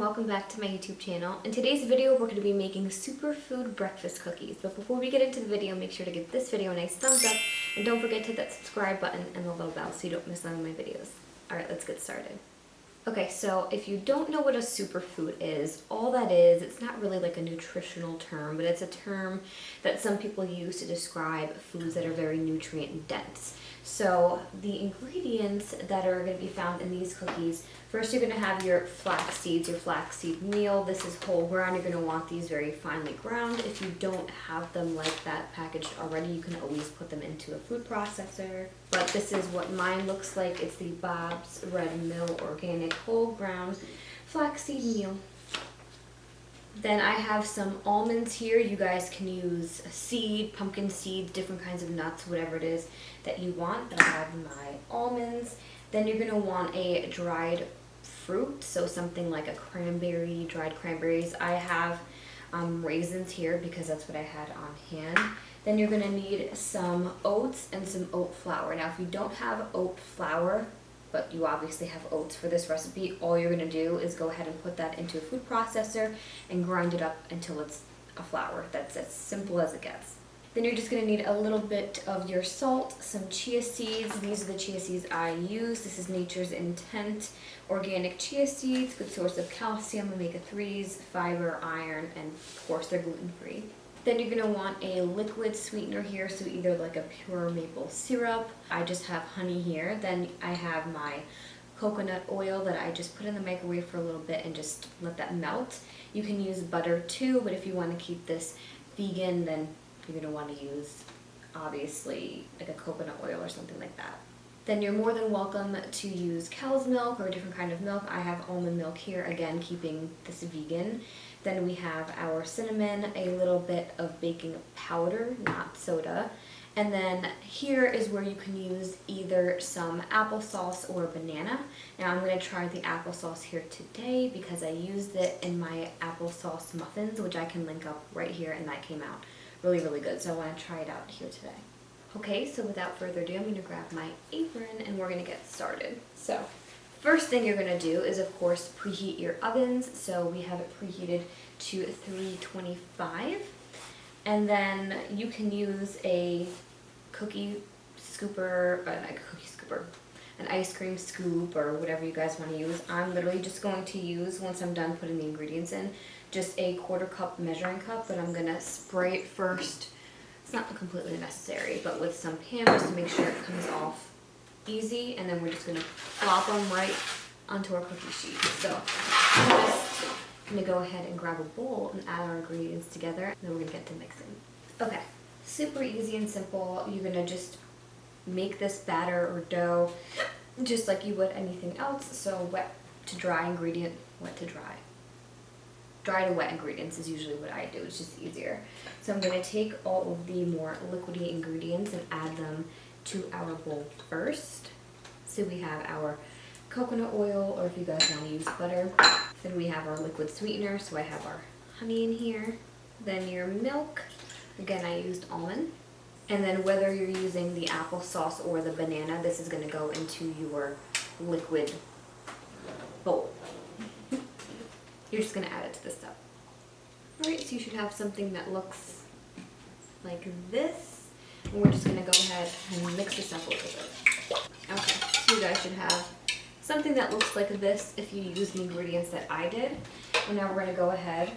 welcome back to my YouTube channel. In today's video, we're going to be making superfood breakfast cookies. But before we get into the video, make sure to give this video a nice thumbs up and don't forget to hit that subscribe button and the little bell so you don't miss none of my videos. Alright, let's get started. Okay, so if you don't know what a superfood is, all that is, it's not really like a nutritional term, but it's a term that some people use to describe foods that are very nutrient dense. So the ingredients that are going to be found in these cookies, first you're going to have your flax seeds, your flaxseed meal. This is whole ground. You're going to want these very finely ground. If you don't have them like that packaged already, you can always put them into a food processor. But this is what mine looks like. It's the Bob's Red Mill Organic Whole Ground Flaxseed Meal. Then I have some almonds here. You guys can use a seed, pumpkin seeds, different kinds of nuts, whatever it is that you want. But I have my almonds. Then you're going to want a dried fruit, so something like a cranberry, dried cranberries. I have raisins here because that's what I had on hand. Then you're going to need some oats and some oat flour. Now if you don't have oat flour, but you obviously have oats for this recipe, all you're going to do is go ahead and put that into a food processor and grind it up until it's a flour. That's as simple as it gets. Then you're just going to need a little bit of your salt, some chia seeds. These are the chia seeds I use. This is Nature's Intent organic chia seeds, good source of calcium, omega-3s, fiber, iron, and of course they're gluten-free. Then you're going to want a liquid sweetener here, so either like a pure maple syrup. I just have honey here. Then I have my coconut oil that I just put in the microwave for a little bit and just let that melt. You can use butter too, but if you want to keep this vegan, then you're going to want to use obviously like a coconut oil or something like that. Then you're more than welcome to use cow's milk or a different kind of milk. I have almond milk here, again keeping this vegan. Then we have our cinnamon, a little bit of baking powder, not soda. And then here is where you can use either some applesauce or banana. Now I'm going to try the applesauce here today because I used it in my applesauce muffins, which I can link up right here, and that came out really, really good. So I want to try it out here today. Okay, so without further ado, I'm going to grab my apron and we're going to get started. So first thing you're going to do is, of course, preheat your ovens. So we have it preheated to 325. And then you can use a cookie scooper, an ice cream scoop, or whatever you guys want to use. I'm literally just going to use, once I'm done putting the ingredients in, just a 1/4 cup measuring cup, but I'm going to spray it first. It's not completely necessary, but with some Pam just to make sure it comes off easy, and then we're just going to flop them right onto our cookie sheet. So I'm just going to go ahead and grab a bowl and add our ingredients together, and then we're going to get to mixing. Okay, super easy and simple. You're going to just make this batter or dough just like you would anything else. So wet to dry ingredient, wet to dry. Dry to wet ingredients is usually what I do. It's just easier. So I'm going to take all of the more liquidy ingredients and add them to our bowl first. So we have our coconut oil, or if you guys want to use butter. Then we have our liquid sweetener, so I have our honey in here. Then your milk, again I used almond. And then whether you're using the applesauce or the banana, this is going to go into your liquid bowl. You're just going to add it to the stuff. Alright, so you should have something that looks like this. And we're just going to go ahead and mix this up a little bit. Okay, so you guys should have something that looks like this if you use the ingredients that I did. And now we're going to go ahead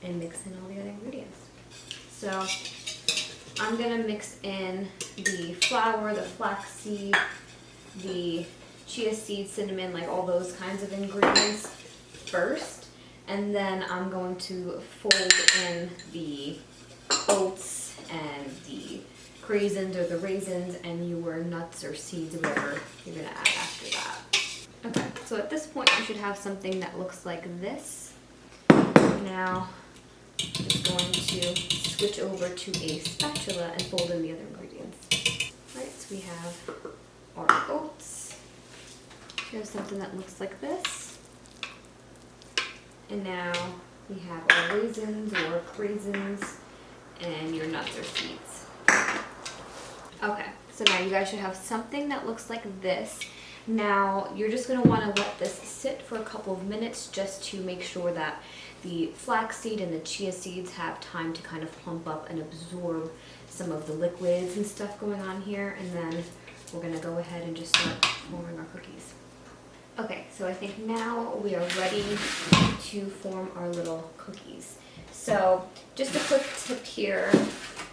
and mix in all the other ingredients. So I'm going to mix in the flour, the flaxseed, the chia seed, cinnamon, like all those kinds of ingredients first. And then I'm going to fold in the oats and the raisins or the raisins and your nuts or seeds or whatever you're going to add after that. Okay, so at this point you should have something that looks like this. Now I'm just going to switch over to a spatula and fold in the other ingredients. Alright, so we have our oats. Here's something that looks like this. And now we have our raisins or craisins and your nuts or seeds. Okay, so now you guys should have something that looks like this. Now you're just going to want to let this sit for a couple of minutes just to make sure that the flaxseed and the chia seeds have time to kind of plump up and absorb some of the liquids and stuff going on here, and then we're going to go ahead and just start forming our cookies. Okay, so I think now we are ready to form our little cookies. So just a quick tip here,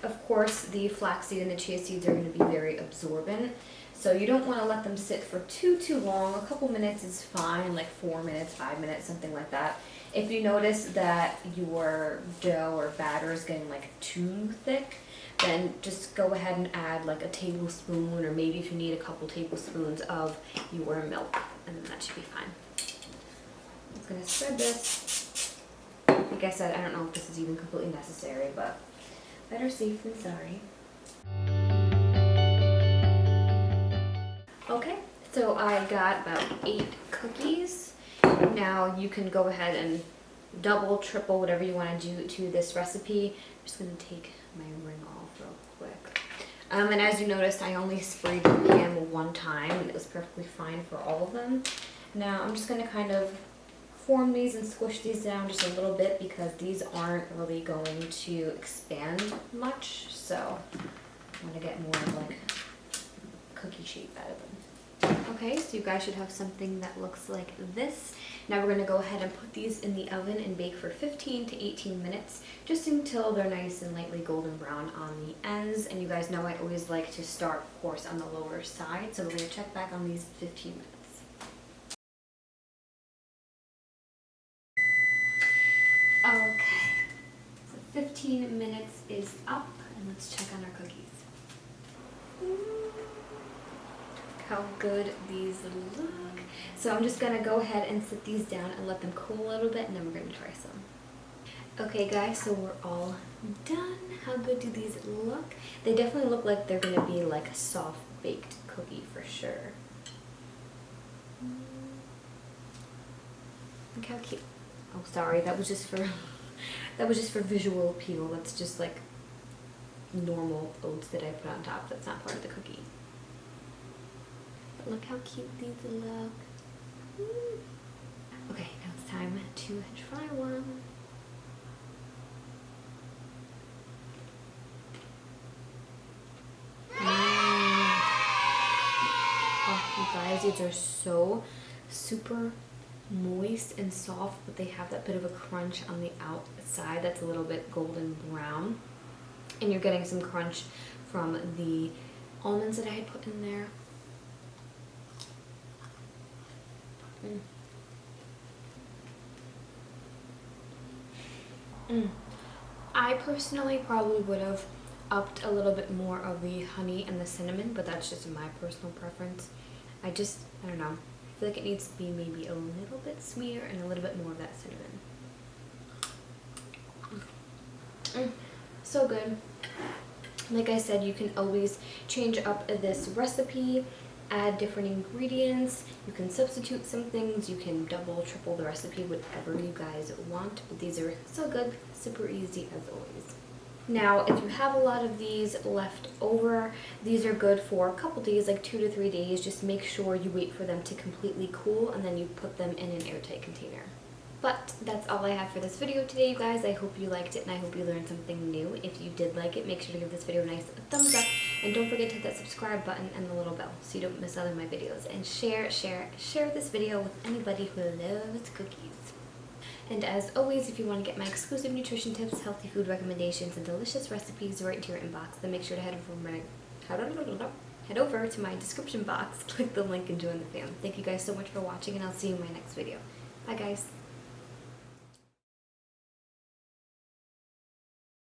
of course the flaxseed and the chia seeds are going to be very absorbent. So you don't want to let them sit for too long. A couple minutes is fine, like 4 minutes, 5 minutes, something like that. If you notice that your dough or batter is getting like too thick, then just go ahead and add like a tablespoon, or maybe if you need a couple tablespoons of your milk, and then that should be fine. I'm just going to spread this. Like I said, I don't know if this is even completely necessary, but better safe than sorry. Okay, so I got about 8 cookies. Now you can go ahead and double, triple, whatever you want to do to this recipe. I'm just going to take my ring off real quick. And as you noticed, I only sprayed the pan one time, and it was perfectly fine for all of them. Now I'm just going to kind of form these and squish these down just a little bit, because these aren't really going to expand much. So I want to get more of like cookie shape out of them. Okay, so you guys should have something that looks like this. Now we're going to go ahead and put these in the oven and bake for 15 to 18 minutes, just until they're nice and lightly golden brown on the ends. And you guys know I always like to start, of course, on the lower side. So we're going to check back on these 15 minutes. Okay, so 15 minutes is up, and let's check on our cookies. How good these look. So I'm just gonna go ahead and sit these down and let them cool a little bit, and then we're gonna try some. Okay guys, so we're all done. How good do these look? They definitely look like they're gonna be like a soft baked cookie for sure. Look how cute. Oh sorry, that was just for visual appeal. That's just like normal oats that I put on top. That's not part of the cookie. But look how cute these look. Okay, now it's time to try one. Oh, you guys, these are so super moist and soft, but they have that bit of a crunch on the outside that's a little bit golden brown. And you're getting some crunch from the almonds that I had put in there. I personally probably would have upped a little bit more of the honey and the cinnamon, but that's just my personal preference. I don't know. I feel like it needs to be maybe a little bit sweeter and a little bit more of that cinnamon. So good. Like I said, you can always change up this recipe, add different ingredients, you can substitute some things, you can double, triple the recipe, whatever you guys want. But these are so good, super easy as always. Now, if you have a lot of these left over, these are good for a couple days, like 2 to 3 days. Just make sure you wait for them to completely cool, and then you put them in an airtight container. But that's all I have for this video today, you guys. I hope you liked it, and I hope you learned something new. If you did like it, make sure to give this video a nice thumbs up, and don't forget to hit that subscribe button and the little bell so you don't miss out on my videos. And share this video with anybody who loves cookies. And as always, if you want to get my exclusive nutrition tips, healthy food recommendations, and delicious recipes right into your inbox, then make sure to head over to my description box, click the link, and join the fam. Thank you guys so much for watching, and I'll see you in my next video. Bye guys.